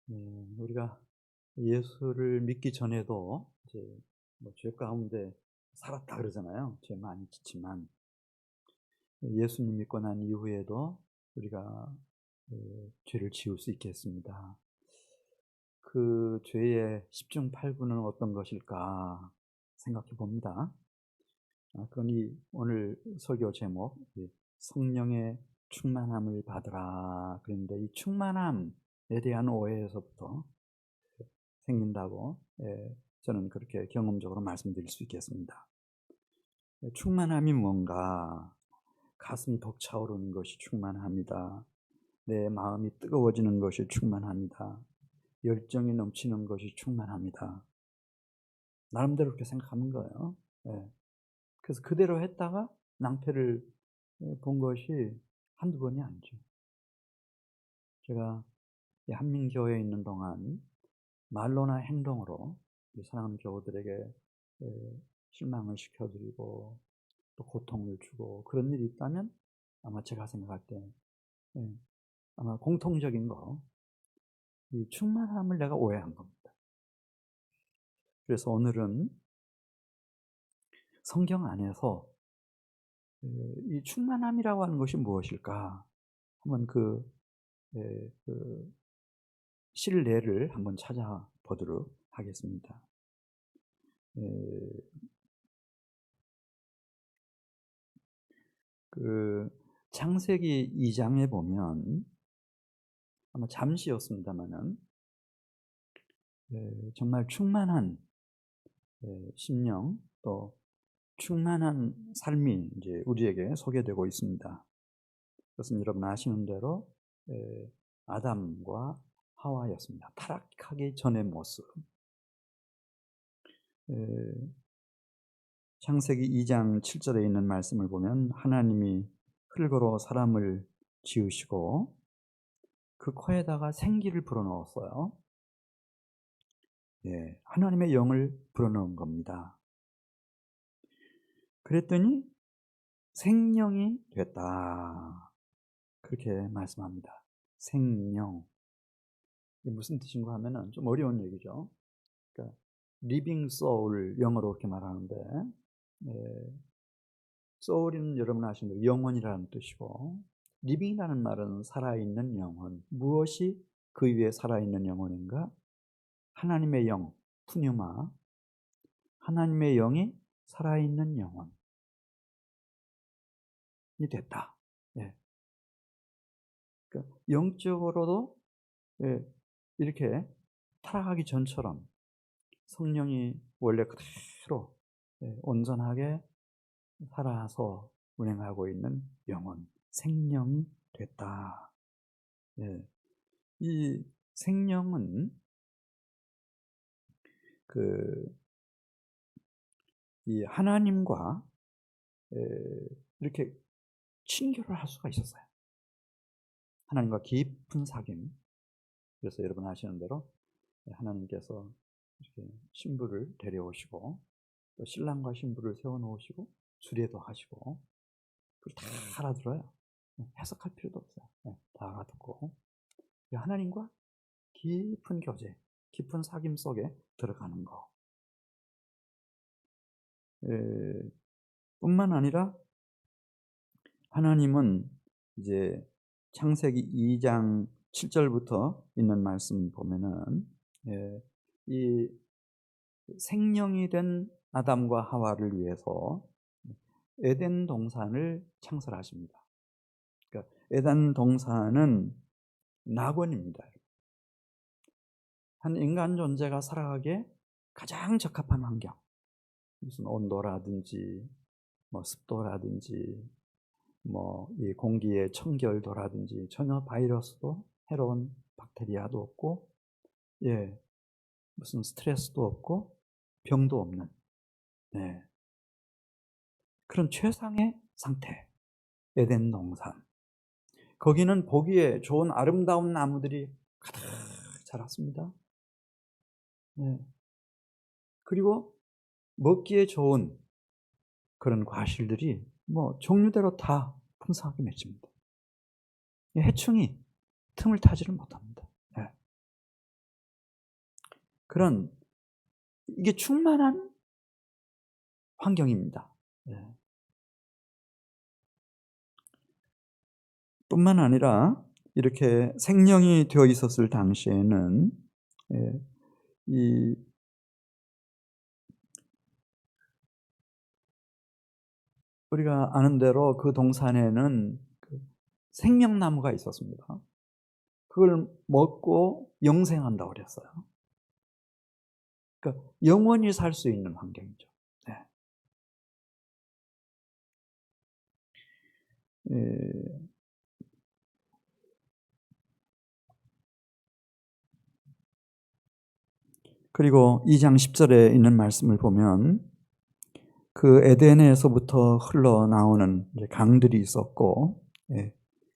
우리가 예수를 믿기 전에도 이제 죄 가운데 살았다 그러잖아요. 죄 많이 짓지만 예수님 믿고 난 이후에도 우리가 죄를 지을 수 있겠습니다. 그 죄의 10중 8구는 어떤 것일까 생각해 봅니다. 그러니 오늘 설교 제목 성령의 충만함을 받으라 그런데 이 충만함에 대한 오해에서부터 생긴다고 저는 그렇게 경험적으로 말씀드릴 수 있겠습니다. 충만함이 뭔가? 가슴이 벅차오르는 것이 충만합니다. 내 마음이 뜨거워지는 것이 충만합니다. 열정이 넘치는 것이 충만합니다. 나름대로 그렇게 생각하는 거예요. 예. 그래서 그대로 했다가 낭패를 본 것이 한두 번이 아니죠. 제가 한민교회에 있는 동안 말로나 행동으로 사랑하는 교우들에게 실망을 시켜드리고 또 고통을 주고 그런 일이 있다면 아마 제가 생각할 때 아마 공통적인 이 충만함을 내가 오해한 겁니다. 그래서 오늘은 성경 안에서 이 충만함이라고 하는 것이 무엇일까? 한번 그 실내를 한번 찾아보도록 하겠습니다. 그 창세기 2장에 보면 아마 잠시였습니다만은 정말 충만한 심령 또 충만한 삶이 이제 우리에게 소개되고 있습니다. 그것은 여러분 아시는 대로 아담과 하와였습니다. 타락하기 전의 모습. 창세기 2장 7절에 있는 말씀을 보면 하나님이 흙으로 사람을 지으시고 그 코에다가 생기를 불어넣었어요. 하나님의 영을 불어넣은 겁니다. 그랬더니 생명이 됐다. 그렇게 말씀합니다. 생명. 이게 무슨 뜻인가 하면은 좀 어려운 얘기죠. 그러니까 living soul 영어로 그렇게 말하는데 soul은 여러분 아시는 대로 영혼이라는 뜻이고 living이라는 말은 살아있는 영혼. 무엇이 그 위에 살아있는 영혼인가? 하나님의 영, 푸뉴마. 하나님의 영이 살아있는 영혼이 됐다. 그러니까 영적으로도 이렇게 타락하기 전처럼 성령이 원래 그대로 온전하게 살아서 운행하고 있는 영혼, 생명이 됐다. 이 생명은 이 하나님과 이렇게 친교를 할 수가 있었어요. 하나님과 깊은 사귐. 그래서 여러분 아시는 대로 하나님께서 이렇게 신부를 데려오시고 또 신랑과 신부를 세워놓으시고 수레도 하시고 그걸 다 알아들어요. 해석할 필요도 없어요. 다 알아듣고 하나님과 깊은 교제, 깊은 사귐 속에 들어가는 거. 뿐만 아니라 하나님은 이제 창세기 2장 7절부터 있는 말씀 보면은 이 생명이 된 아담과 하와를 위해서 에덴 동산을 창설하십니다. 그러니까 에덴 동산은 낙원입니다. 한 인간 존재가 살아가기에 가장 적합한 환경. 무슨 온도라든지 습도라든지 이 공기의 청결도라든지 전혀 바이러스도 해로운 박테리아도 없고 무슨 스트레스도 없고 병도 없는 그런 최상의 상태. 에덴 동산. 거기는 보기에 좋은 아름다운 나무들이 가득 자랐습니다. 그리고 먹기에 좋은 그런 과실들이 종류대로 다 풍성하게 맺힙니다. 해충이 틈을 타지를 못합니다. 그런 이게 충만한 환경입니다. 뿐만 아니라 이렇게 생명이 되어 있었을 당시에는 이 우리가 아는 대로 그 동산에는 그 생명나무가 있었습니다. 그걸 먹고 영생한다고 그랬어요. 그러니까 영원히 살 수 있는 환경이죠. 그리고 2장 10절에 있는 말씀을 보면 그 에덴에서부터 흘러나오는 강들이 있었고,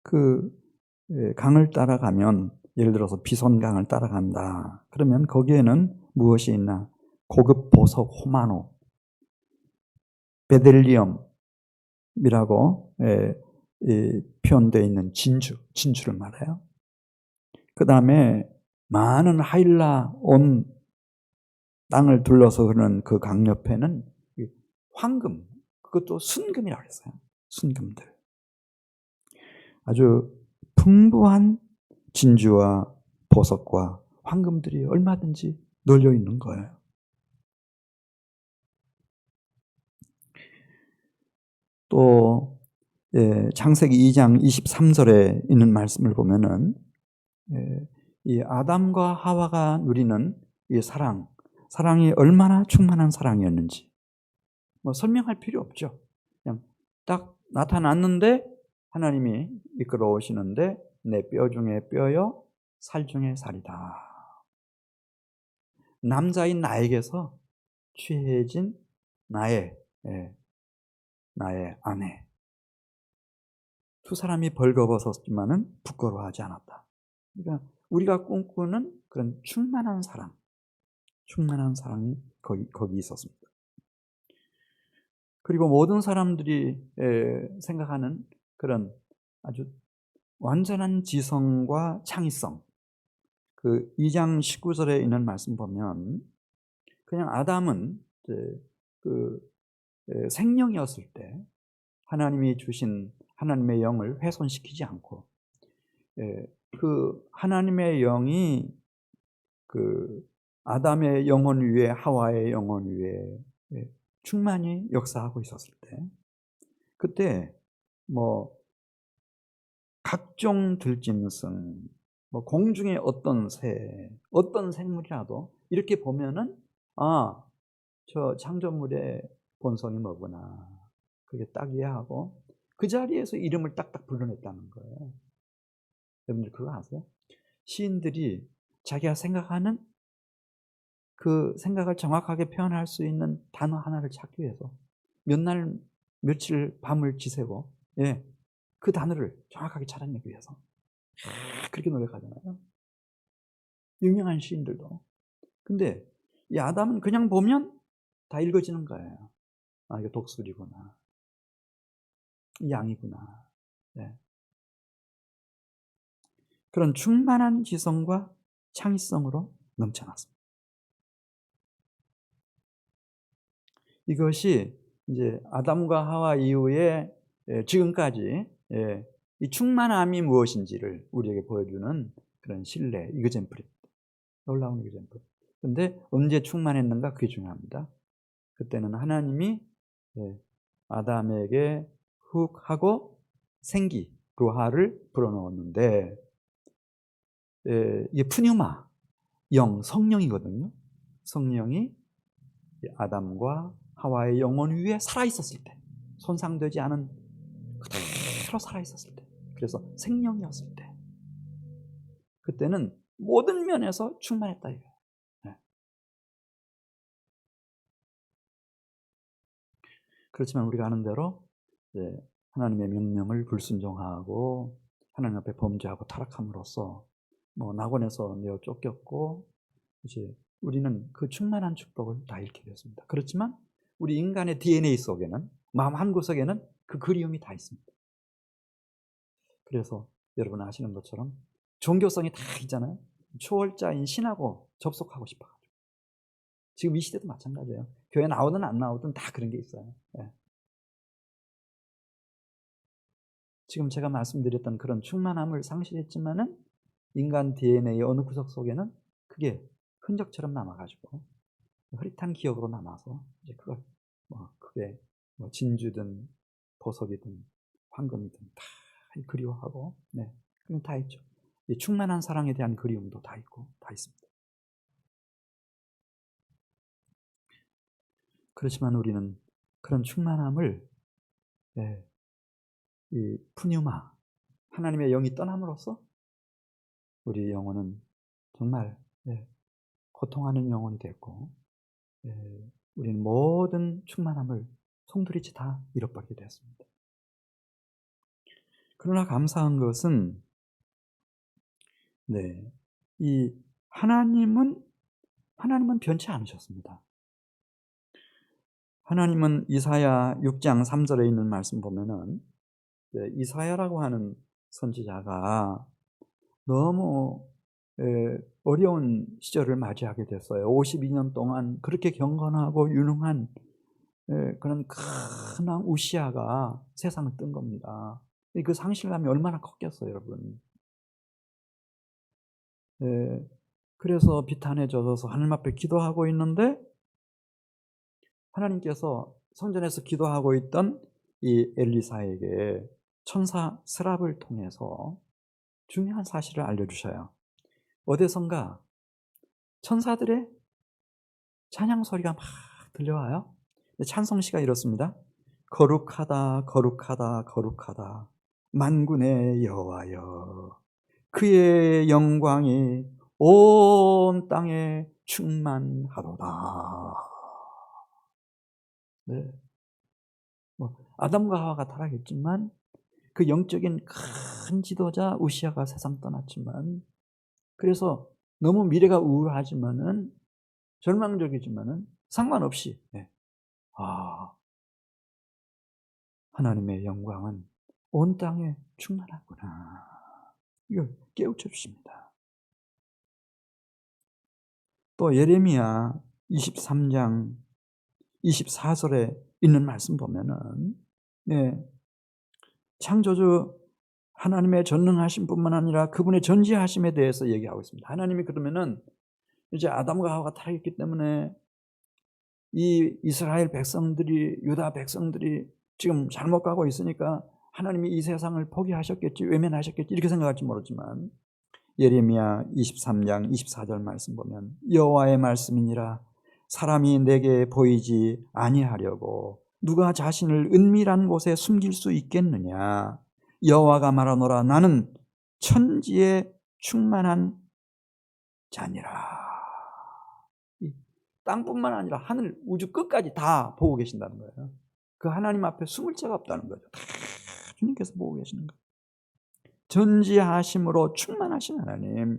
그 강을 따라가면, 예를 들어서 비손강을 따라간다. 그러면 거기에는 무엇이 있나? 고급 보석 호마노, 베델리엄이라고 표현되어 있는 진주를 말해요. 그 다음에 많은 하일라 온 땅을 둘러서 흐르는 그 강 옆에는 황금, 그것도 순금이라고 했어요. 순금들. 아주 풍부한 진주와 보석과 황금들이 얼마든지 널려 있는 거예요. 또 창세기 2장 23절에 있는 말씀을 보면은 이 아담과 하와가 누리는 이 사랑이 얼마나 충만한 사랑이었는지 뭐 설명할 필요 없죠. 그냥 딱 나타났는데 하나님이 이끌어 오시는데 내 뼈 중에 뼈요 살 중에 살이다. 남자인 나에게서 취해진 나의 아내. 두 사람이 벌거벗었지만은 부끄러워하지 않았다. 그러니까 우리가 꿈꾸는 그런 충만한 사랑이 거기 있었습니다. 그리고 모든 사람들이 생각하는 그런 아주 완전한 지성과 창의성. 그 2장 19절에 있는 말씀 보면 그냥 아담은 그 생명이었을 때 하나님이 주신 하나님의 영을 훼손시키지 않고 그 하나님의 영이 그 아담의 영혼 위에 하와의 영혼 위에 충만히 역사하고 있었을 때 그때 뭐 각종 들짐승, 뭐 공중의 어떤 새, 어떤 생물이라도 이렇게 보면은 저 창조물의 본성이 뭐구나. 그게 딱 이해하고 그 자리에서 이름을 딱딱 불러냈다는 거예요. 여러분들 그거 아세요? 시인들이 자기가 생각하는 그 생각을 정확하게 표현할 수 있는 단어 하나를 찾기 위해서 몇 날, 며칠 밤을 지새고 그 단어를 정확하게 찾아내기 위해서 그렇게 노력하잖아요. 유명한 시인들도. 근데 이 아담은 그냥 보면 다 읽어지는 거예요. 이거 독수리구나. 양이구나. 그런 충만한 지성과 창의성으로 넘쳐났습니다. 이것이 이제 아담과 하와 이후에 지금까지 이 충만함이 무엇인지를 우리에게 보여주는 그런 신뢰, 이그젠플입니다. 놀라운 이그젠플. 그런데 언제 충만했는가 그게 중요합니다. 그때는 하나님이 아담에게 훅 하고 생기, 루하를 불어넣었는데 이게 푸뉴마, 성령이거든요. 성령이 아담과 하와의 영혼 위에 살아있었을 때, 손상되지 않은 그대로 살아있었을 때, 그래서 생명이었을 때, 그때는 모든 면에서 충만했다 이거예요. 그렇지만 우리가 아는 대로 하나님의 명령을 불순종하고 하나님 앞에 범죄하고 타락함으로써 뭐 낙원에서 내어 쫓겼고 이제 우리는 그 충만한 축복을 다 잃게 되었습니다. 그렇지만 우리 인간의 DNA 속에는 마음 한구석에는 그 그리움이 다 있습니다. 그래서 여러분 아시는 것처럼 종교성이 다 있잖아요. 초월자인 신하고 접속하고 싶어가지고 지금 이 시대도 마찬가지예요. 교회 나오든 안 나오든 다 그런 게 있어요. 예. 지금 제가 말씀드렸던 그런 충만함을 상실했지만은 인간 DNA의 어느 구석 속에는 그게 흔적처럼 남아가지고 흐릿한 기억으로 남아서 이제 그걸 그게 진주든 보석이든 황금이든 다 그리워하고, 네, 그럼 다 있죠. 이 충만한 사랑에 대한 그리움도 다 있고 다 있습니다. 그렇지만 우리는 그런 충만함을, 네, 이 푸뉴마, 하나님의 영이 떠남으로써 우리 영혼은 정말, 네, 고통하는 영혼이 됐고, 네, 우리는 모든 충만함을 송두리째 다 잃어버리게 되었습니다. 그러나 감사한 것은, 네, 이 하나님은 변치 않으셨습니다. 하나님은 이사야 6장 3절에 있는 말씀 보면은, 네, 이사야라고 하는 선지자가 너무 어려운 시절을 맞이하게 됐어요. 52년 동안 그렇게 경건하고 유능한 그런 큰 왕 우시아가 세상을 뜬 겁니다. 그 상실감이 얼마나 컸겠어요, 여러분. 그래서 비탄에 젖어서 하나님 앞에 기도하고 있는데, 하나님께서 성전에서 기도하고 있던 이 엘리사에게 천사 스랍을 통해서 중요한 사실을 알려주셔요. 어디선가 천사들의 찬양 소리가 막 들려와요. 찬송시가 이렇습니다. 거룩하다 거룩하다 거룩하다 만군의 여호와여, 그의 영광이 온 땅에 충만하도다. 네. 아담과 하와가 타락했지만 그 영적인 큰 지도자 우시아가 세상 떠났지만, 그래서 너무 미래가 우울하지만은 절망적이지만은 상관없이, 네, 하나님의 영광은 온 땅에 충만하구나, 이걸 깨우쳐 주십니다. 또 예레미야 23장 24절에 있는 말씀 보면은, 네, 창조주 하나님의 전능하심 뿐만 아니라 그분의 전지하심에 대해서 얘기하고 있습니다. 하나님이 그러면은 이제 아담과 하와가 타락했기 때문에 이 이스라엘 백성들이, 유다 백성들이 지금 잘못 가고 있으니까 하나님이 이 세상을 포기하셨겠지, 외면하셨겠지, 이렇게 생각할지 모르지만 예레미야 23장 24절 말씀 보면, 여호와의 말씀이니라 사람이 내게 보이지 아니하려고 누가 자신을 은밀한 곳에 숨길 수 있겠느냐. 여호와가 말하노라 나는 천지에 충만한 자니라. 땅뿐만 아니라 하늘 우주 끝까지 다 보고 계신다는 거예요. 그 하나님 앞에 숨을 데가 없다는 거죠. 다 주님께서 보고 계시는 거예요. 전지하심으로 충만하신 하나님.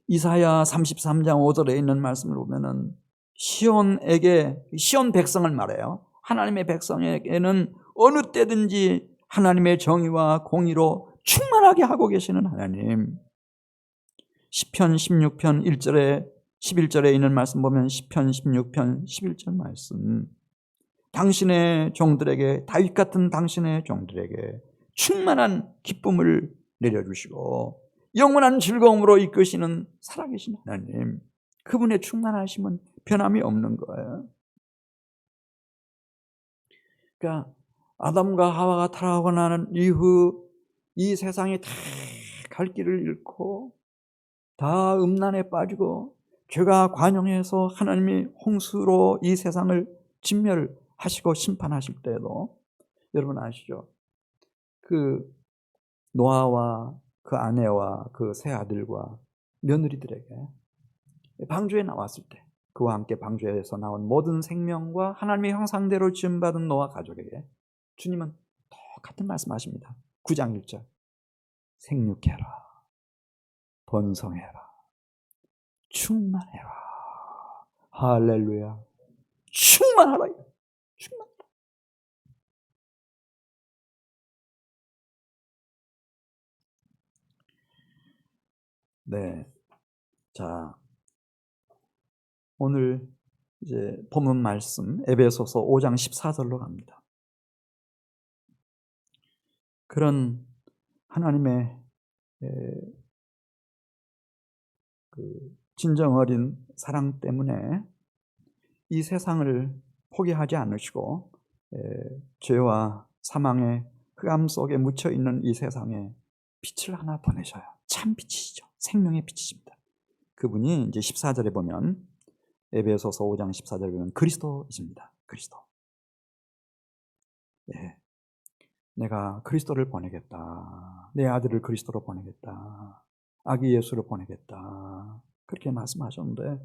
이사야 33장 5절에 있는 말씀을 보면은 시온에게, 시온 백성을 말해요. 하나님의 백성에게는 어느 때든지 하나님의 정의와 공의로 충만하게 하고 계시는 하나님. 시편 16편 1절에 11절에 있는 말씀 보면 시편 16편 11절 말씀, 당신의 종들에게, 다윗 같은 당신의 종들에게 충만한 기쁨을 내려주시고 영원한 즐거움으로 이끄시는 살아계신 하나님, 그분의 충만하심은 변함이 없는 거예요. 그러니까 아담과 하와가 타락하고 나는 이후 이 세상이 다 갈 길을 잃고 다 음란에 빠지고 죄가 관영해서 하나님이 홍수로 이 세상을 진멸하시고 심판하실 때에도 여러분 아시죠? 그 노아와 그 아내와 그 세 아들과 며느리들에게 방주에 나왔을 때 그와 함께 방주에서 나온 모든 생명과 하나님의 형상대로 지음받은 노아 가족에게 주님은 똑같은 말씀하십니다. 9장 1절 생육해라 번성해라 충만해라. 할렐루야. 충만하라. 충만하라. 네. 자, 오늘 이제 본문 말씀 에베소서 5장 14절로 갑니다. 그런 하나님의 진정 어린 사랑 때문에 이 세상을 포기하지 않으시고 죄와 사망의 흑암 속에 묻혀 있는 이 세상에 빛을 하나 보내셔요. 참 빛이시죠. 생명의 빛이십니다. 그분이 이제 14절에 보면 에베소서 5장 14절에 보면 그리스도이십니다. 그리스도. 네. 내가 그리스도를 보내겠다. 내 아들을 그리스도로 보내겠다. 아기 예수를 보내겠다. 그렇게 말씀하셨는데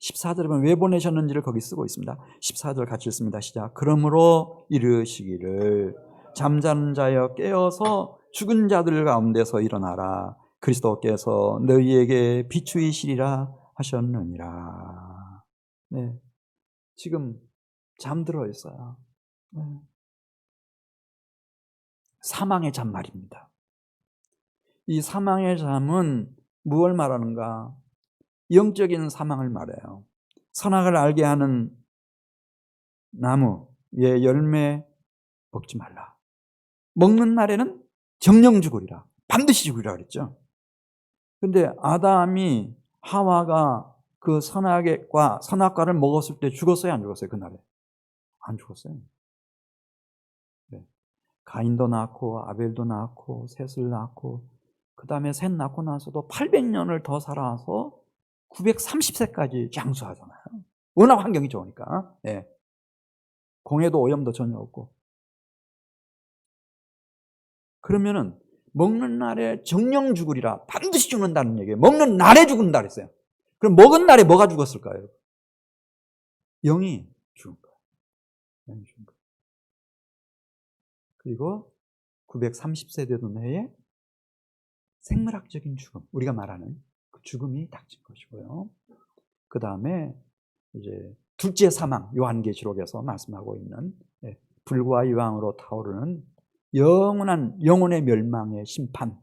14절에 보면 왜 보내셨는지를 거기 쓰고 있습니다. 14절 같이 읽습니다. 시작. 그러므로 이르시기를 잠자는 자여 깨어서 죽은 자들 가운데서 일어나라. 그리스도께서 너희에게 비추이시리라 하셨느니라. 네, 지금 잠들어 있어요. 네. 사망의 잠 말입니다. 이 사망의 잠은 무엇을 말하는가? 영적인 사망을 말해요. 선악을 알게 하는 나무의 열매 먹지 말라. 먹는 날에는 정령 죽으리라. 반드시 죽으리라 그랬죠. 근데 아담이 하와가 그 선악과를 먹었을 때 죽었어요, 안 죽었어요? 그날에? 안 죽었어요. 네. 가인도 낳고 아벨도 낳고 셋을 낳고 그 다음에 셋 낳고 나서도 800년을 더 살아서 930세까지 장수하잖아요. 워낙 환경이 좋으니까. 네. 공해도 오염도 전혀 없고. 그러면은 먹는 날에 정령 죽으리라. 반드시 죽는다는 얘기예요. 먹는 날에 죽는다 그랬어요. 그럼 먹은 날에 뭐가 죽었을까요? 영이 죽은 거예요. 영이 죽은 거예요. 그리고 930세 되던 해에 생물학적인 죽음, 우리가 말하는 그 죽음이 닥친 것이고요. 그 다음에 이제 둘째 사망, 요한계시록에서 말씀하고 있는 불과 유황으로 타오르는 영원한 영혼의 멸망의 심판,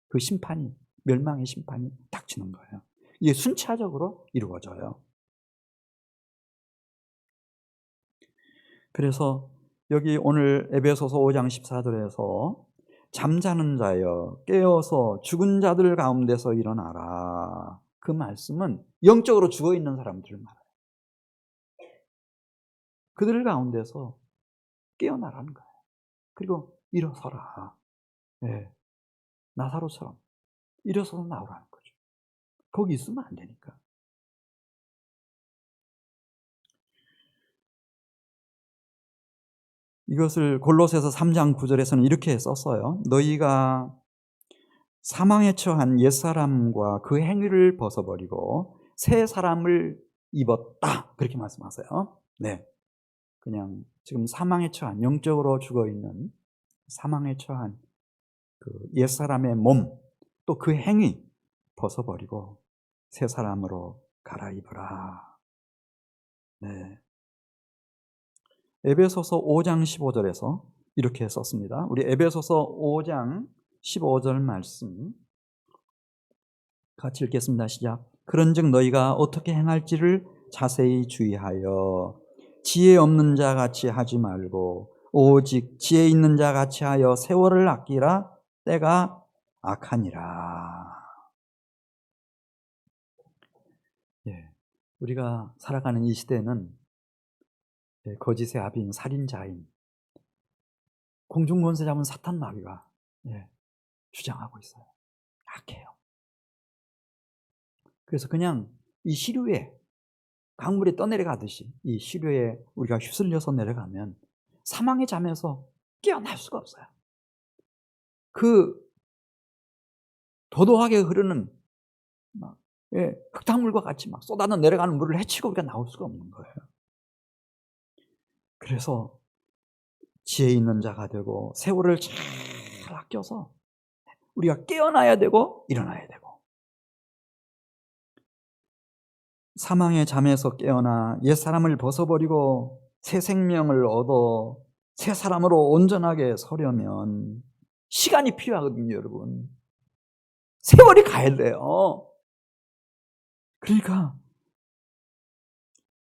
그 심판이, 멸망의 심판이 닥치는 거예요. 이게 순차적으로 이루어져요. 그래서 여기 오늘 에베소서 5장 14절에서 잠자는 자여 깨어서 죽은 자들 가운데서 일어나라. 그 말씀은 영적으로 죽어있는 사람들을 말해요. 그들 가운데서 깨어나라는 거예요. 그리고 일어서라. 네. 나사로처럼 일어서서 나오라는 거죠. 거기 있으면 안 되니까. 이것을 골로새서 3장 9절에서는 이렇게 썼어요. 너희가 사망에 처한 옛사람과 그 행위를 벗어버리고 새 사람을 입었다. 그렇게 말씀하세요. 네. 그냥 지금 사망에 처한, 영적으로 죽어있는 사망에 처한 그 옛사람의 몸, 또 그 행위 벗어버리고 새 사람으로 갈아입으라. 네. 에베소서 5장 15절에서 이렇게 썼습니다. 우리 에베소서 5장 15절 말씀 같이 읽겠습니다. 시작. 그런즉 너희가 어떻게 행할지를 자세히 주의하여 지혜 없는 자 같이 하지 말고 오직 지혜 있는 자 같이 하여 세월을 아끼라. 때가 악하니라. 예, 우리가 살아가는 이 시대는 거짓의 아비인 살인자인 공중권세 잡은 사탄 마귀가 주장하고 있어요. 악해요. 그래서 그냥 이 시류에 강물에 떠내려가듯이 이 시류에 우리가 휩쓸려서 내려가면 사망의 잠에서 깨어날 수가 없어요. 그 도도하게 흐르는 막 흙탕물과 같이 막 쏟아져 내려가는 물을 헤치고 우리가 나올 수가 없는 거예요. 그래서 지혜 있는 자가 되고 세월을 잘 아껴서 우리가 깨어나야 되고 일어나야 되고 사망의 잠에서 깨어나 옛사람을 벗어버리고 새 생명을 얻어 새 사람으로 온전하게 서려면 시간이 필요하거든요, 여러분. 세월이 가야 돼요. 그러니까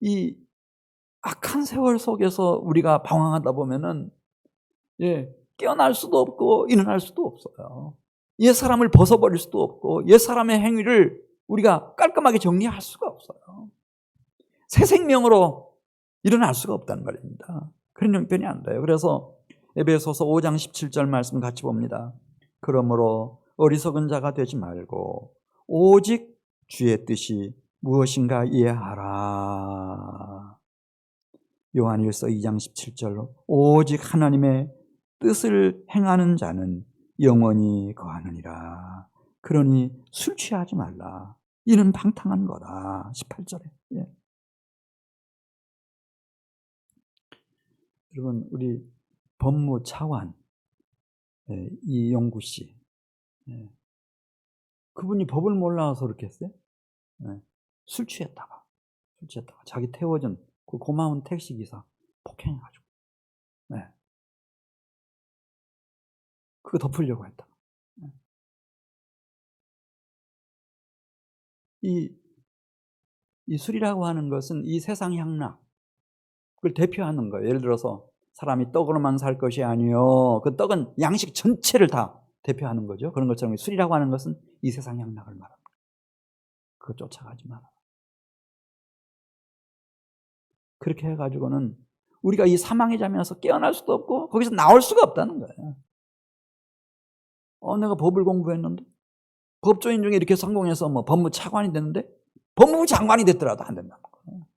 이 악한 세월 속에서 우리가 방황하다 보면은 깨어날 수도 없고 일어날 수도 없어요. 옛 사람을 벗어버릴 수도 없고 옛 사람의 행위를 우리가 깔끔하게 정리할 수가 없어요. 새 생명으로 일어날 수가 없다는 말입니다. 그런 형편이 안 돼요. 그래서 에베소서 5장 17절 말씀 같이 봅니다. 그러므로 어리석은 자가 되지 말고 오직 주의 뜻이 무엇인가 이해하라. 요한일서 2장 17절로 오직 하나님의 뜻을 행하는 자는 영원히 거하느니라. 그러니 술 취하지 말라. 이는 방탕한 거다. 18절에. 여러분, 우리 법무차관 이용구 씨, 그분이 법을 몰라서 그렇게 했어요. 술 취했다가 자기 태워준 그 고마운 택시기사 폭행해가지고 그거 덮으려고 했다. 이 술이라고 하는 것은 이 세상 향락, 그걸 대표하는 거예요. 예를 들어서 사람이 떡으로만 살 것이 아니요, 그 떡은 양식 전체를 다 대표하는 거죠. 그런 것처럼 술이라고 하는 것은 이 세상 향락을 말합니다. 그거 쫓아가지 마라. 그렇게 해가지고는 우리가 이 사망의 잠에서 깨어날 수도 없고 거기서 나올 수가 없다는 거예요. 내가 법을 공부했는데 법조인 중에 이렇게 성공해서 뭐 법무차관이 됐는데 법무부 장관이 됐더라도 안 된다는 거예요.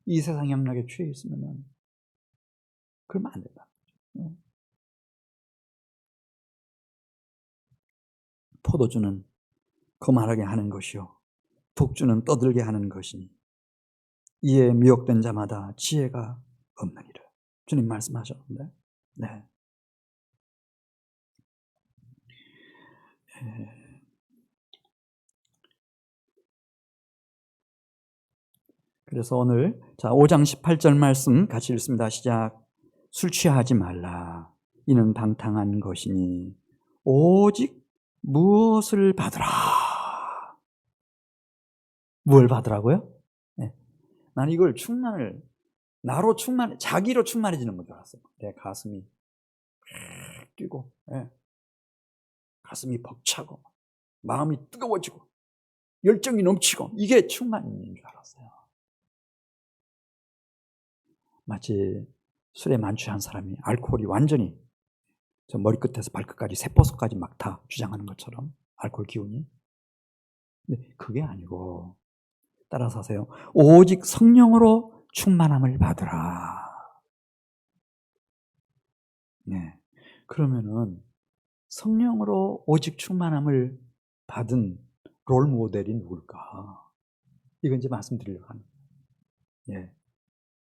이 세상 향락에 취해 있으면 그러면 안 된다. 포도주는 거만하게 하는 것이요 독주는 떠들게 하는 것이니 이에 미혹된 자마다 지혜가 없느니라. 주님 말씀하셨는데, 그래서 오늘 5장 18절 말씀 같이 읽습니다. 시작. 술 취하지 말라. 이는 방탕한 것이니 오직 무엇을 받으라. 뭘 받으라고요? 나는 이걸 자기로 충만해지는 건 줄 알았어요. 내 가슴이 뛰고, 가슴이 벅차고, 마음이 뜨거워지고, 열정이 넘치고, 이게 충만인 줄 알았어요. 마치 술에 만취한 사람이 알코올이 완전히 저 머리끝에서 발끝까지 세포속까지 막 다 주장하는 것처럼 알코올 기운이. 근데 그게 아니고 따라서 하세요. 오직 성령으로 충만함을 받으라. 그러면은 성령으로 오직 충만함을 받은 롤 모델이 누굴까? 이건 이제 말씀드리려고 합니다.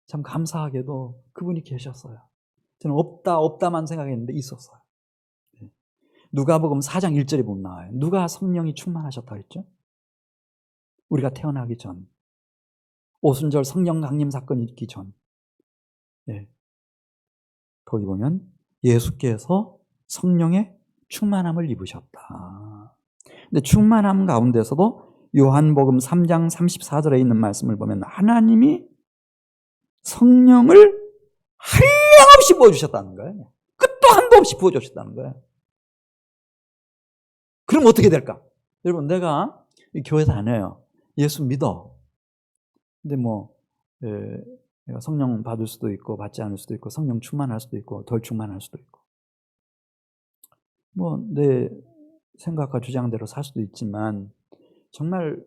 참 감사하게도 그분이 계셨어요. 저는 없다만 생각했는데 있었어요. 누가복음 4장 1절에 보면 나와요. 누가 성령이 충만하셨다고 했죠? 우리가 태어나기 전, 오순절 성령 강림 사건이 있기 전, 거기 보면 예수께서 성령의 충만함을 입으셨다. 근데 충만함 가운데서도 요한복음 3장 34절에 있는 말씀을 보면 하나님이 성령을 한량없이 부어주셨다는 거예요. 끝도 한도 없이 부어주셨다는 거예요. 그럼 어떻게 될까? 여러분, 내가 교회 다녀요. 예수 믿어. 근데 내가 성령 받을 수도 있고 받지 않을 수도 있고 성령 충만할 수도 있고 덜 충만할 수도 있고 내 생각과 주장대로 살 수도 있지만 정말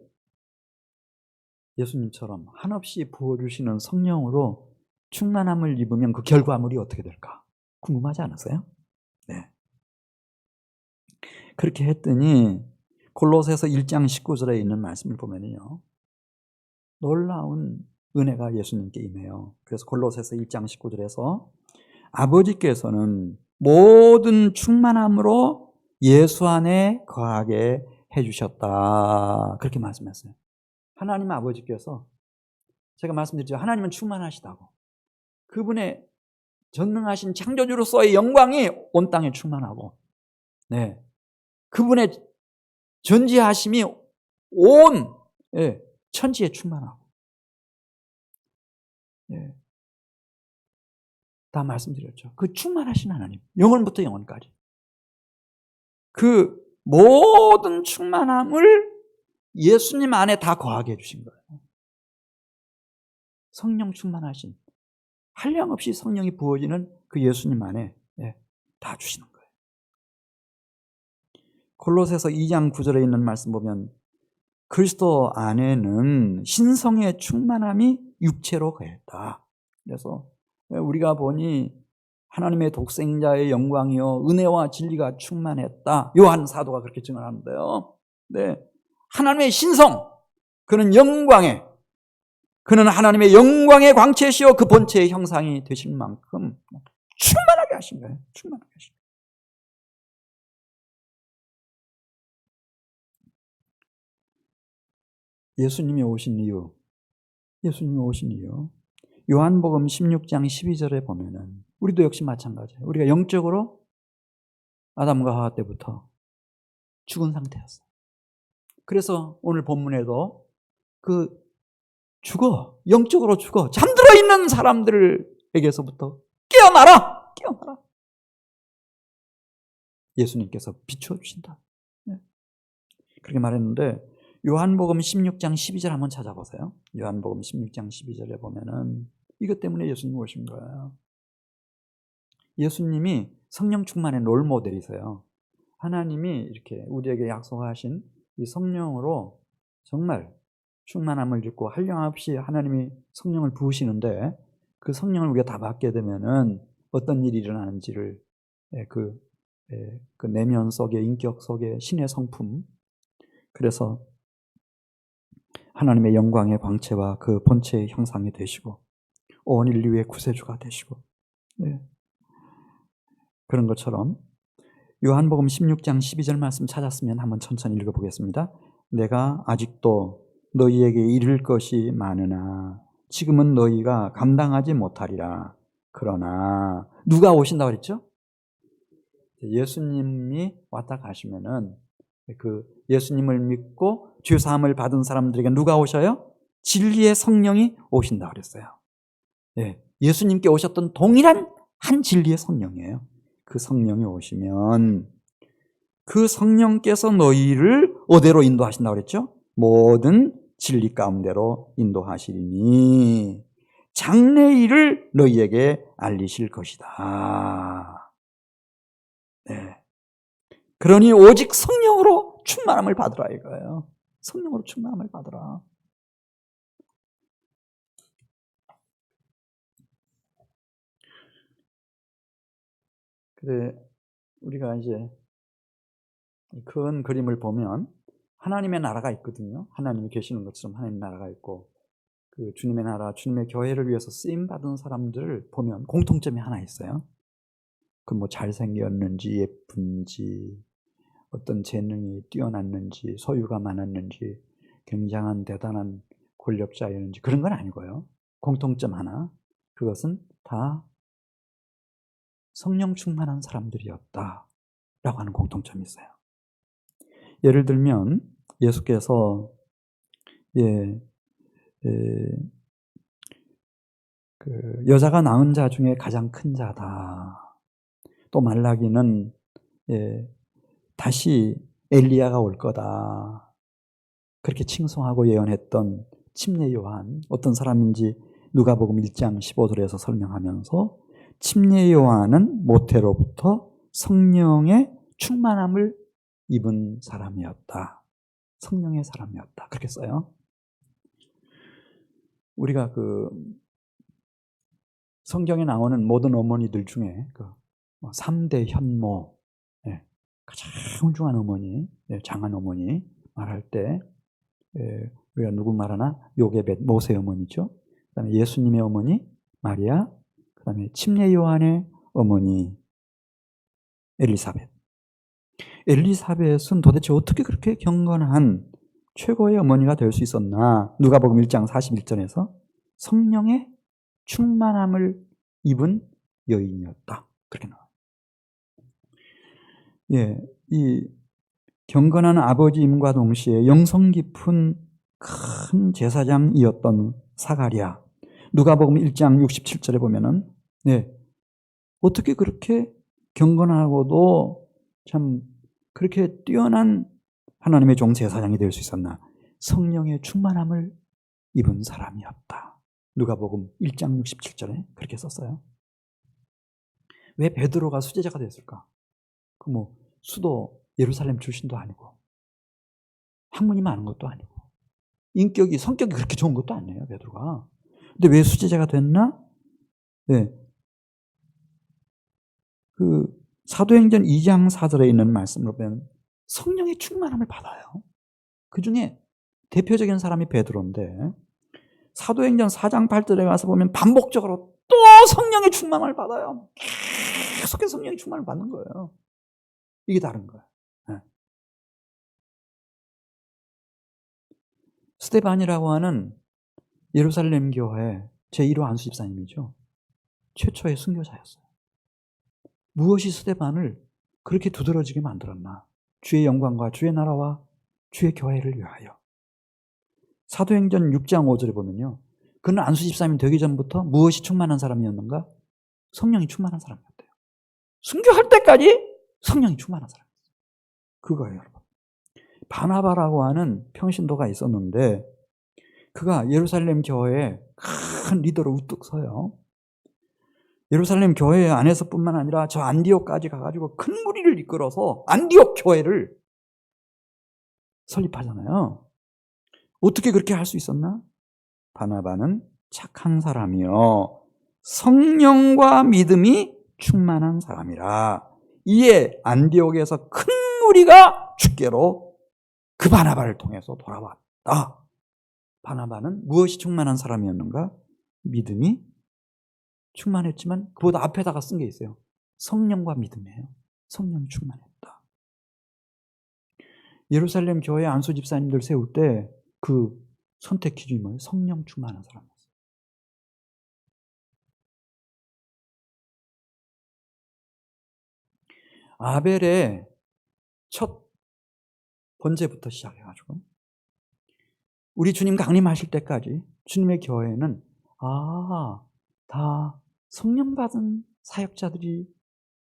예수님처럼 한없이 부어주시는 성령으로 충만함을 입으면 그 결과물이 어떻게 될까? 궁금하지 않으세요? 그렇게 했더니 골로새서 1장 19절에 있는 말씀을 보면요, 놀라운 은혜가 예수님께 임해요. 그래서 골로새서 1장 19절에서 아버지께서는 모든 충만함으로 예수 안에 거하게 해주셨다. 그렇게 말씀했어요. 하나님 아버지께서, 제가 말씀드렸죠. 하나님은 충만하시다고. 그분의 전능하신 창조주로서의 영광이 온 땅에 충만하고, 그분의 전지하심이 온 천지에 충만하고, 예. 다 말씀드렸죠. 그 충만하신 하나님, 영원부터 영원까지 그 모든 충만함을 예수님 안에 다 거하게 해주신 거예요. 성령 충만하신, 한량없이 성령이 부어지는 그 예수님 안에 다 주시는 거예요. 골로새서 2장 9절에 있는 말씀 보면 그리스도 안에는 신성의 충만함이 육체로 거했다. 그래서 우리가 보니 하나님의 독생자의 영광이요 은혜와 진리가 충만했다. 요한 사도가 그렇게 증언하는데요. 네, 하나님의 신성, 그는 하나님의 영광의 광채시요 그 본체의 형상이 되실 만큼 충만하게 하신 거예요. 충만하게 하신 거예요. 예수님이 오신 이유, 요한복음 16장 12절에 보면은 우리도 역시 마찬가지예요. 우리가 영적으로 아담과 하와 때부터 죽은 상태였어요. 그래서 오늘 본문에도 영적으로 죽어 잠들어 있는 사람들에게서부터 깨어나라. 예수님께서 비추어 주신다. 그렇게 말했는데 요한복음 16장 12절 한번 찾아보세요. 요한복음 16장 12절에 보면은 이것 때문에 예수님이 오신 거예요. 예수님이 성령 충만의 롤 모델이세요. 하나님이 이렇게 우리에게 약속하신 이 성령으로 정말 충만함을 주고 한량없이 하나님이 성령을 부으시는데 그 성령을 우리가 다 받게 되면은 어떤 일이 일어나는지를 그 내면 속에, 인격 속에 신의 성품, 그래서 하나님의 영광의 광채와 그 본체의 형상이 되시고 온 인류의 구세주가 되시고, 그런 것처럼 요한복음 16장 12절 말씀 찾았으면 한번 천천히 읽어보겠습니다. 내가 아직도 너희에게 이를 것이 많으나 지금은 너희가 감당하지 못하리라. 그러나 누가 오신다고 그랬죠? 예수님이 왔다 가시면은 그 예수님을 믿고 죄 사함을 받은 사람들에게 누가 오셔요? 진리의 성령이 오신다고 그랬어요. 예수님께 오셨던 동일한 한 진리의 성령이에요. 그 성령이 오시면 그 성령께서 너희를 어디로 인도하신다고 그랬죠? 모든 진리 가운데로 인도하시리니 장래일을 너희에게 알리실 것이다. 그러니 오직 성령으로 충만함을 받으라 이거예요. 성령으로 충만함을 받으라. 그래, 우리가 이제 큰 그림을 보면 하나님의 나라가 있거든요. 하나님이 계시는 것처럼 하나님의 나라가 있고 그 주님의 나라, 주님의 교회를 위해서 쓰임받은 사람들을 보면 공통점이 하나 있어요. 그 뭐 잘생겼는지 예쁜지 어떤 재능이 뛰어났는지 소유가 많았는지 굉장한 대단한 권력자였는지 그런 건 아니고요. 공통점 하나, 그것은 다 성령 충만한 사람들이었다라고 하는 공통점이 있어요. 예를 들면 예수께서 그 여자가 낳은 자 중에 가장 큰 자다. 또 말라기는 다시 엘리야가 올 거다. 그렇게 칭송하고 예언했던 침례 요한, 어떤 사람인지 누가복음 1장 15절에서 설명하면서 침례 요한은 모태로부터 성령의 충만함을 입은 사람이었다. 성령의 사람이었다. 그렇게 써요. 우리가 그 성경에 나오는 모든 어머니들 중에 그 3대 현모, 가장 훌륭한 어머니, 장한 어머니 말할 때 우리가 누구 말하나? 요게벳, 모세 어머니죠. 그다음에 예수님의 어머니 마리아, 그다음에 침례 요한의 어머니 엘리사벳. 엘리사벳은 도대체 어떻게 그렇게 경건한 최고의 어머니가 될 수 있었나? 누가복음 1장 41절에서 성령의 충만함을 입은 여인이었다. 그렇게 나와요. 이 경건한 아버지임과 동시에 영성 깊은 큰 제사장이었던 사가랴. 누가복음 1장 67절에 보면은 어떻게 그렇게 경건하고도 참 그렇게 뛰어난 하나님의 종 제사장이 될 수 있었나? 성령의 충만함을 입은 사람이었다. 누가복음 1장 67절에 그렇게 썼어요. 왜 베드로가 수제자가 됐을까? 수도 예루살렘 출신도 아니고 학문이 많은 것도 아니고 성격이 그렇게 좋은 것도 아니에요, 베드로가. 근데 왜 수제자가 됐나? 그 사도행전 2장 4절에 있는 말씀을 보면 성령의 충만함을 받아요. 그 중에 대표적인 사람이 베드로인데 사도행전 4장 8절에 가서 보면 반복적으로 또 성령의 충만함을 받아요. 계속해서 성령의 충만을 받는 거예요. 이게 다른 거예요. 스데반이라고 하는 예루살렘 교회 제1호 안수 집사님이죠. 최초의 순교자였어요. 무엇이 스데반을 그렇게 두드러지게 만들었나? 주의 영광과 주의 나라와 주의 교회를 위하여. 사도행전 6장 5절에 보면요. 그는 안수 집사님이 되기 전부터 무엇이 충만한 사람이었는가? 성령이 충만한 사람이었대요. 순교할 때까지 성령이 충만한 사람이었어요. 그거예요, 여러분. 바나바라고 하는 평신도가 있었는데 그가 예루살렘 교회에 큰 리더로 우뚝 서요. 예루살렘 교회 안에서뿐만 아니라 저 안디옥까지 가가지고 큰 무리를 이끌어서 안디옥 교회를 설립하잖아요. 어떻게 그렇게 할 수 있었나? 바나바는 착한 사람이요 성령과 믿음이 충만한 사람이라 이에 안디옥에서 큰 무리가 주께로 그 바나바를 통해서 돌아왔다. 바나바는 무엇이 충만한 사람이었는가? 믿음이 충만했지만 그보다 앞에다가 쓴 게 있어요. 성령과 믿음이에요. 성령이 충만했다. 예루살렘 교회 안수 집사님들 세울 때 그 선택 기준이 뭐예요? 성령 충만한 사람이었어요. 아벨의 첫 번제부터 시작해가지고 우리 주님 강림하실 때까지 주님의 교회는 다 성령 받은 사역자들이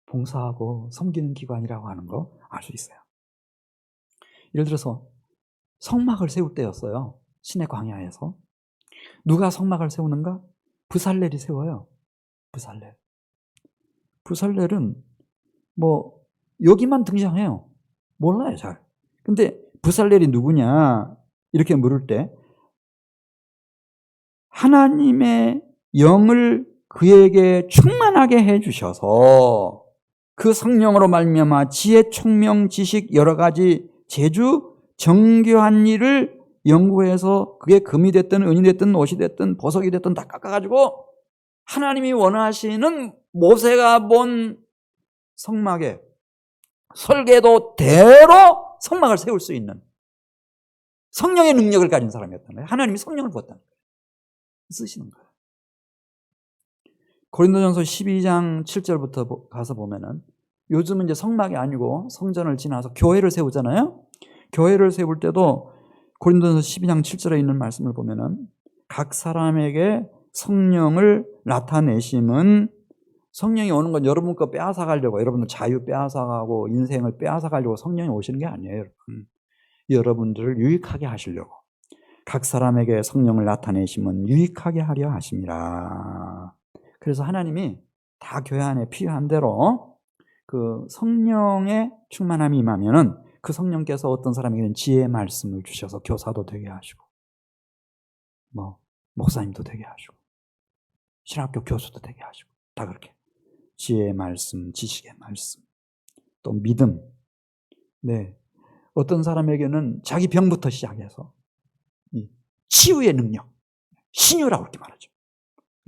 봉사하고 섬기는 기관이라고 하는 거 알 수 있어요. 예를 들어서 성막을 세울 때였어요. 시내 광야에서. 누가 성막을 세우는가? 브살렐이 세워요. 브살렐은 여기만 등장해요. 몰라요, 잘. 근데 브살렐이 누구냐? 이렇게 물을 때 하나님의 영을 그에게 충만하게 해주셔서 그 성령으로 말미암아 지혜, 총명, 지식 여러 가지 재주, 정교한 일을 연구해서 그게 금이 됐든 은이 됐든 옷이 됐든 보석이 됐든 다 깎아가지고 하나님이 원하시는 모세가 본 성막에 설계도대로 성막을 세울 수 있는 성령의 능력을 가진 사람이었다는 거예요. 하나님이 성령을 부었다는 거예요. 쓰시는 거예요. 고린도전서 12장 7절부터 가서 보면은 요즘은 이제 성막이 아니고 성전을 지나서 교회를 세우잖아요. 교회를 세울 때도 고린도전서 12장 7절에 있는 말씀을 보면은 각 사람에게 성령을 나타내심은 성령이 오는 건 여러분 거 빼앗아 가려고 여러분들 자유 빼앗아 가고 인생을 빼앗아 가려고 성령이 오시는 게 아니에요, 여러분. 여러분들을 유익하게 하시려고 각 사람에게 성령을 나타내심은 유익하게 하려 하심이라. 그래서 하나님이 다 교회 안에 필요한 대로 그 성령의 충만함이 임하면은 그 성령께서 어떤 사람에게는 지혜의 말씀을 주셔서 교사도 되게 하시고 목사님도 되게 하시고 신학교 교수도 되게 하시고 다 그렇게 지혜의 말씀, 지식의 말씀, 또 믿음. 어떤 사람에게는 자기 병부터 시작해서 이 치유의 능력, 신유라고 이렇게 말하죠.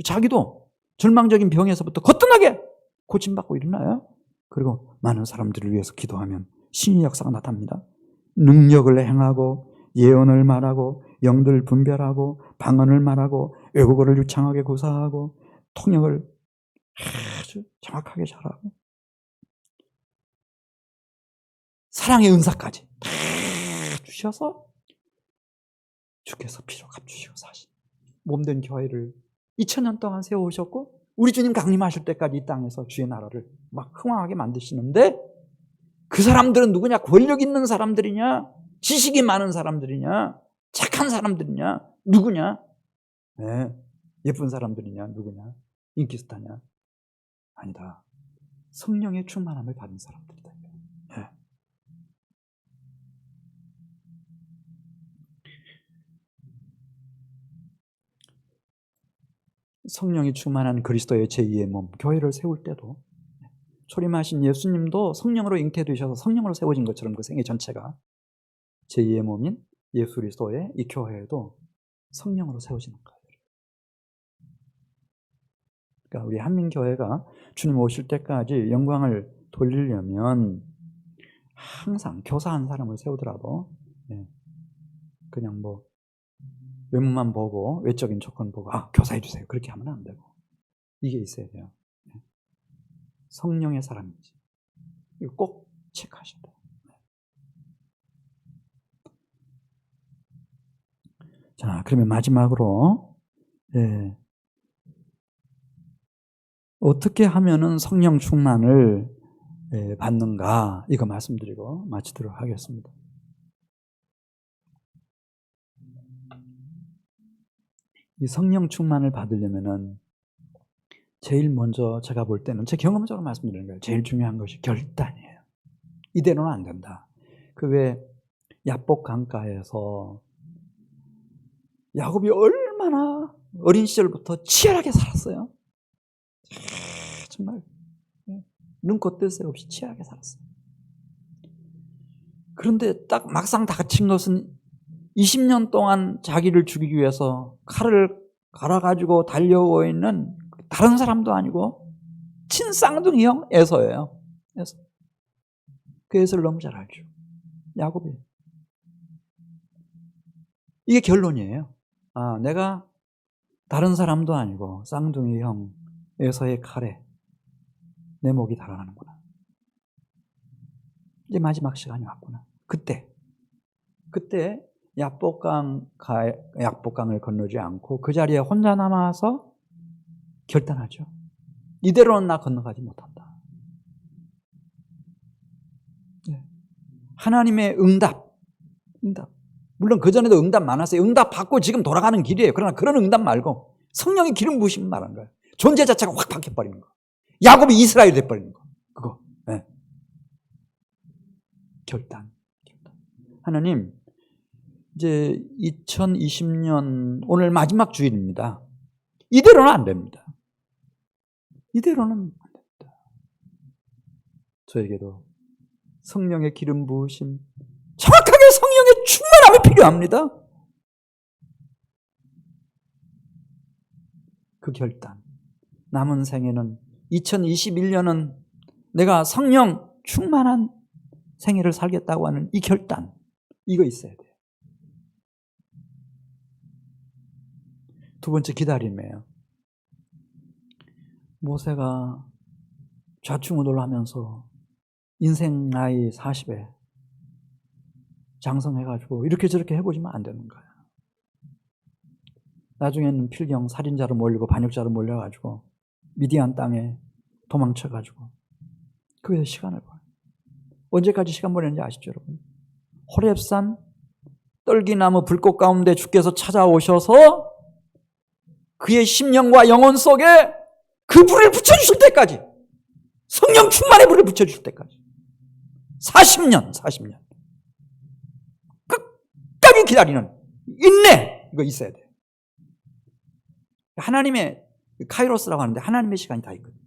자기도 절망적인 병에서부터 거뜬하게 고침받고 일어나요. 그리고 많은 사람들을 위해서 기도하면 신의 역사가 나타납니다. 능력을 행하고 예언을 말하고 영들 분별하고 방언을 말하고 외국어를 유창하게 구사하고 통역을 아주 정확하게 잘하고 사랑의 은사까지 다 주셔서 주께서 피로 갚주시고 사신 몸된 교회를 2000년 동안 세워오셨고 우리 주님 강림하실 때까지 이 땅에서 주의 나라를 막 흥왕하게 만드시는데 그 사람들은 누구냐? 권력 있는 사람들이냐? 지식이 많은 사람들이냐? 착한 사람들이냐? 누구냐? 네. 예쁜 사람들이냐? 누구냐? 인기스타냐? 아니다. 성령의 충만함을 받은 사람들이다. 네. 성령이 충만한 그리스도의 제2의 몸, 교회를 세울 때도 초림하신 예수님도 성령으로 잉태되셔서 성령으로 세워진 것처럼 그 생애 전체가 제2의 몸인 예수 그리스도의 이 교회에도 성령으로 세워지는 거예요. 그러니까 우리 한민교회가 주님 오실 때까지 영광을 돌리려면 항상 교사한 사람을 세우더라도 그냥 뭐 외모만 보고 외적인 조건 보고 교사해 주세요 그렇게 하면 안 되고 이게 있어야 돼요. 성령의 사람인지 이거 꼭 체크하셔야 돼요. 자, 그러면 마지막으로 어떻게 하면은 성령 충만을 받는가 이거 말씀드리고 마치도록 하겠습니다. 이 성령 충만을 받으려면은 제일 먼저 제가 볼 때는 제 경험적으로 말씀드리는 거예요. 제일 중요한 것이 결단이에요. 이대로는 안 된다. 그 왜 야복 강가에서 야곱이 얼마나 어린 시절부터 치열하게 살았어요. 정말 눈코 뜰 새 없이 치열하게 살았어요. 그런데 딱 막상 닥친 것은 20년 동안 자기를 죽이기 위해서 칼을 갈아가지고 달려오고 있는 다른 사람도 아니고 친쌍둥이 형 에서예요. 에서. 그 에서를 너무 잘 알죠. 야곱이. 이게 결론이에요. 내가 다른 사람도 아니고 쌍둥이 형 에서의 칼에 내 목이 달아나는구나. 이제 마지막 시간이 왔구나. 그때 약복강을 건너지 않고 그 자리에 혼자 남아서 결단하죠. 이대로는 나 건너가지 못한다. 하나님의 응답. 물론 그전에도 응답 많았어요. 응답 받고 지금 돌아가는 길이에요. 그러나 그런 응답 말고 성령의 기름 부으심을 말한 거예요. 존재 자체가 확 바뀌어버리는 거. 야곱이 이스라엘이 돼버리는 거. 그거. 네. 결단. 하나님, 이제 2020년 오늘 마지막 주일입니다. 이대로는 안 됩니다. 이대로는 안 됩니다. 저에게도 성령의 기름 부으심, 정확하게 성령의 충만함이 필요합니다. 그 결단. 남은 생에는 2021년은 내가 성령 충만한 생애를 살겠다고 하는 이 결단, 이거 있어야 돼요. 두 번째 기다림이에요. 모세가 좌충우돌하면서 인생 나이 40에 장성해가지고 이렇게 저렇게 해보지면 안 되는 거예요. 나중에는 필경 살인자로 몰리고 반역자로 몰려가지고 미디안 땅에 도망쳐가지고 거기서 시간을 보내요. 언제까지 시간 보내는지 아시죠, 여러분? 호렙산 떨기나무 불꽃 가운데 주께서 찾아오셔서 그의 심령과 영혼 속에 그 불을 붙여주실 때까지, 성령 충만의 불을 붙여주실 때까지 40년 끝까지 기다리는 인내, 이거 있어야 돼요. 하나님의 카이로스라고 하는데 하나님의 시간이 다 있거든요.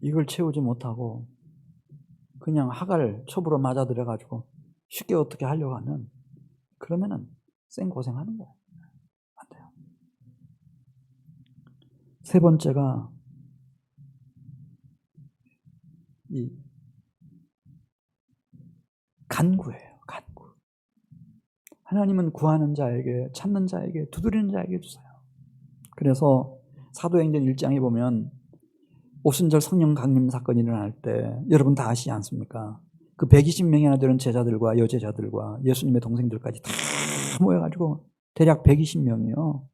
이걸 채우지 못하고 그냥 하갈 첩으로 맞아들여가지고 쉽게 어떻게 하려고 하면 그러면은 생고생하는 거예요. 안 돼요. 세 번째가 이 간구예요. 간구. 하나님은 구하는 자에게, 찾는 자에게, 두드리는 자에게 주세요. 그래서 사도행전 1장에 보면 오순절 성령 강림 사건이 일어날 때 여러분 다 아시지 않습니까? 그 120명이나 되는 제자들과 여제자들과 예수님의 동생들까지 다 모여가지고 대략 120명이요.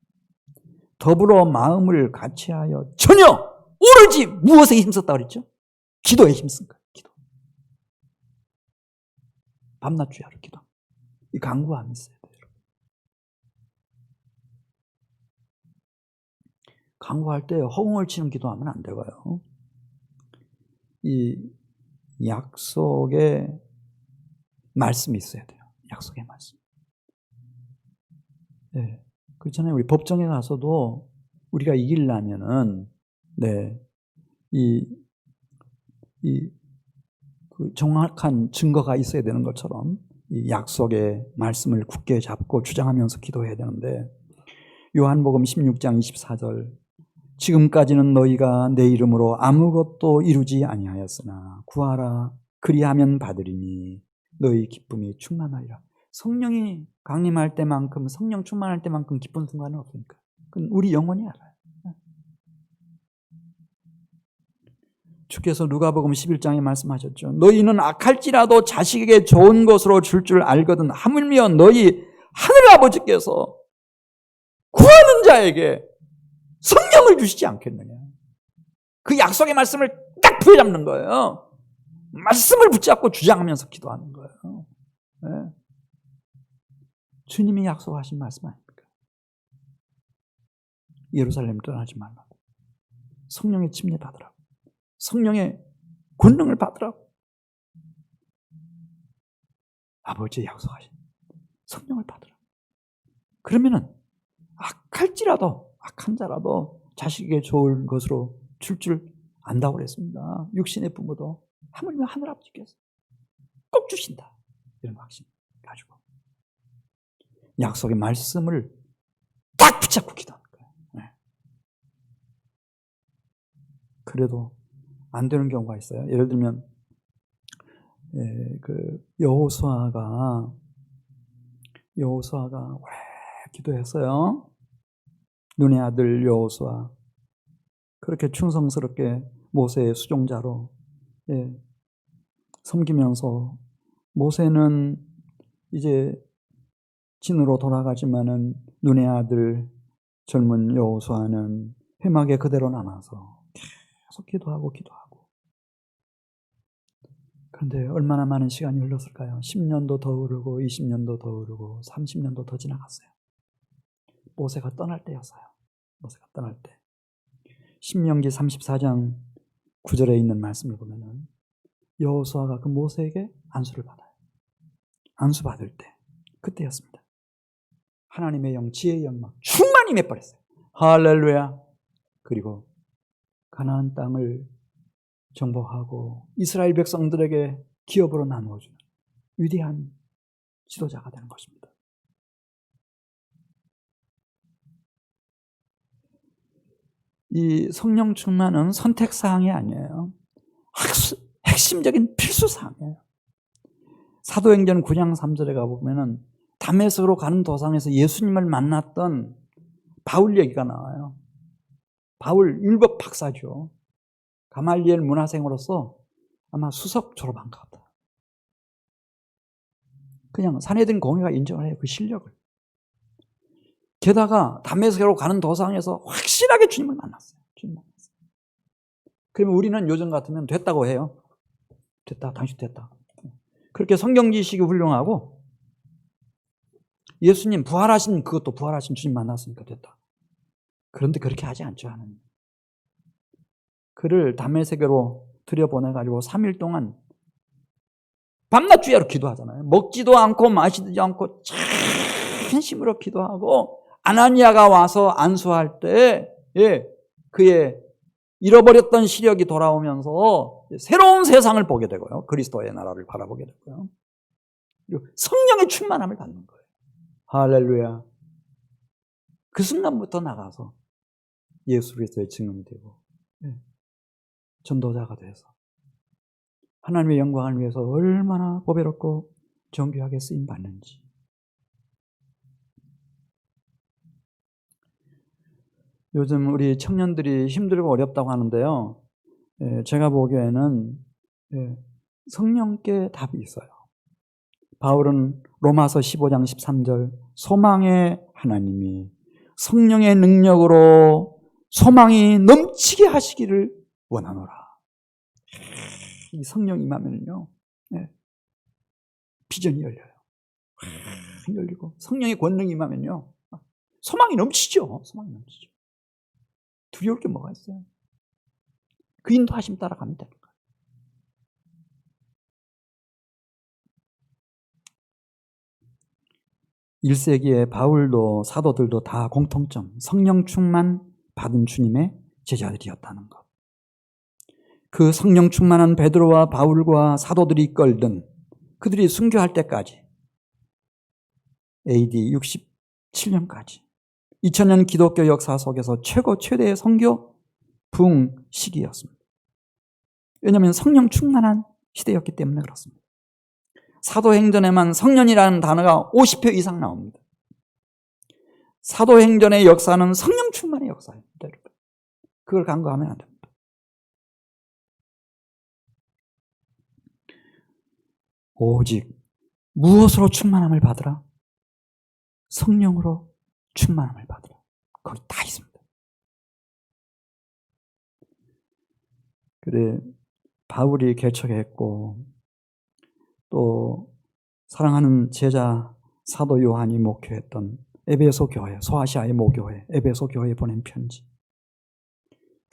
더불어 마음을 같이하여 전혀 오로지 무엇에 힘썼다 그랬죠? 기도에 힘쓴 거예요. 기도. 밤낮 주야로 기도. 이 강구함이 있어야 돼요. 강구할 때 허공을 치는 기도하면 안 되고요. 이 약속의 말씀이 있어야 돼요. 약속의 말씀. 네. 그렇잖아요. 우리 법정에 가서도 우리가 이기려면은, 네, 그 정확한 증거가 있어야 되는 것처럼 이 약속의 말씀을 굳게 잡고 주장하면서 기도해야 되는데, 요한복음 16장 24절, 지금까지는 너희가 내 이름으로 아무것도 이루지 아니하였으나 구하라 그리하면 받으리니 너희 기쁨이 충만하리라. 성령이 강림할 때만큼, 성령 충만할 때만큼 기쁜 순간은 없으니까. 그건 우리 영혼이 알아요. 주께서 누가복음 11장에 말씀하셨죠. 너희는 악할지라도 자식에게 좋은 것으로 줄 줄 알거든 하물며 너희 하늘아버지께서 구하는 자에게 성령을 주시지 않겠느냐. 그 약속의 말씀을 딱 부여잡는 거예요. 말씀을 붙잡고 주장하면서 기도하는 거예요. 네. 주님이 약속하신 말씀 아닙니까? 예루살렘 떠나지 말라고. 성령의 침례 받으라고. 성령의 권능을 받으라고. 아버지의 약속하신 성령을 받으라고. 그러면은 악한 자라도 자식에게 좋은 것으로 줄 안다고 그랬습니다. 육신의 부모도 하물며 하늘아버지께서 꼭 주신다. 이런 확신 가지고 약속의 말씀을 딱 붙잡고 기도하는 거예요. 네. 그래도 안 되는 경우가 있어요. 예를 들면 그 여호수아가 오래 기도했어요. 눈의 아들 여호수아 그렇게 충성스럽게 모세의 수종자로 섬기면서 모세는 이제 진으로 돌아가지만은 눈의 아들 젊은 여호수아는 회막에 그대로 남아서 계속 기도하고 그런데 얼마나 많은 시간이 흘렀을까요? 10년도 더 흐르고 20년도 더 흐르고 30년도 더 지나갔어요. 모세가 떠날 때였어요. 모세가 떠날 때. 신명기 34장 9절에 있는 말씀을 보면은 여호수아가 그 모세에게 안수를 받아요. 안수 받을 때 그때였습니다. 하나님의 영, 지혜의 영 막 충만히 임해버렸어요. 할렐루야. 그리고 가나안 땅을 정복하고 이스라엘 백성들에게 기업으로 나누어주는 위대한 지도자가 되는 것입니다. 이 성령 충만은 선택사항이 아니에요. 핵심적인 필수사항이에요. 사도행전 9장 3절에 가보면은 다메섹으로 가는 도상에서 예수님을 만났던 바울 얘기가 나와요. 바울 율법 박사죠. 가말리엘 문화생으로서 아마 수석 졸업한 것 같아요. 그냥 산헤드린 공회가 인정을 해요. 그 실력을. 게다가 다메섹으로 가는 도상에서 확실하게 주님을 만났어요. 그러면 우리는 요즘 같으면 됐다고 해요. 됐다, 당신 됐다. 그렇게 성경 지식이 훌륭하고 예수님 부활하신 그것도 부활하신 주님 만났으니까 됐다. 그런데 그렇게 하지 않죠, 하나님. 그를 다메섹으로 들여보내가지고 3일 동안 밤낮 주야로 기도하잖아요. 먹지도 않고 마시지 않고 진심으로 기도하고 아나니아가 와서 안수할 때 그의 잃어버렸던 시력이 돌아오면서 새로운 세상을 보게 되고요. 그리스도의 나라를 바라보게 되고요. 그리고 성령의 충만함을 받는 거예요. 할렐루야. 그 순간부터 나가서 예수 그리스도의 증언이 되고 전도자가 돼서 하나님의 영광을 위해서 얼마나 보배롭고 정교하게 쓰임 받는지. 요즘 우리 청년들이 힘들고 어렵다고 하는데요. 제가 보기에는 성령께 답이 있어요. 바울은 로마서 15장 13절 소망의 하나님이 성령의 능력으로 소망이 넘치게 하시기를 원하노라. 이 성령 임하면요, 비전이 열려요. 열리고 성령의 권능이 임하면요, 소망이 넘치죠. 소망이 넘치죠. 두려울 게 뭐가 있어요? 그 인도하심 따라가면 되는 거예요. 1세기에 바울도 사도들도 다 공통점, 성령 충만 받은 주님의 제자들이었다는 것. 그 성령 충만한 베드로와 바울과 사도들이 이끌던 그들이 순교할 때까지 AD 67년까지 2000년 기독교 역사 속에서 최대의 선교 부흥 시기였습니다. 왜냐하면 성령 충만한 시대였기 때문에 그렇습니다. 사도행전에만 성령이라는 단어가 50회 이상 나옵니다. 사도행전의 역사는 성령 충만의 역사입니다. 여러분. 그걸 간과하면 안 됩니다. 오직 무엇으로 충만함을 받으라? 성령으로 충만함을 받으라. 거기 다 있습니다. 그래, 바울이 개척했고 또 사랑하는 제자 사도 요한이 목회했던 에베소 교회, 소아시아의 모교회, 에베소 교회에 보낸 편지.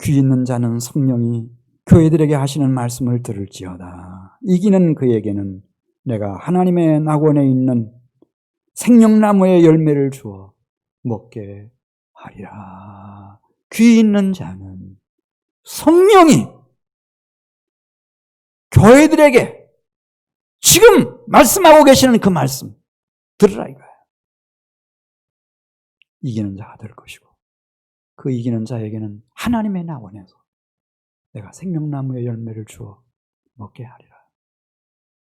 귀 있는 자는 성령이 교회들에게 하시는 말씀을 들을지어다. 이기는 그에게는 내가 하나님의 낙원에 있는 생명나무의 열매를 주어 먹게 하리라. 귀 있는 자는 성령이 교회들에게 지금 말씀하고 계시는 그 말씀 들으라 이거예요. 이기는 자가 될 것이고 그 이기는 자에게는 하나님의 낙원에서 내가 생명나무의 열매를 주어 먹게 하리라.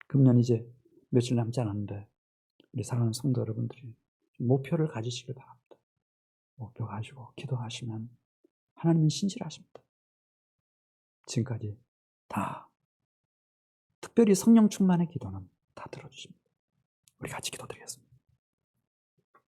금년 이제 며칠 남지 않았는데 우리 사랑하는 성도 여러분들이 목표를 가지시길 바랍니다. 목표 가지고 기도하시면 하나님은 신실하십니다. 지금까지 다 특별히 성령 충만의 기도는 다 들어주십니다. 우리 같이 기도드리겠습니다.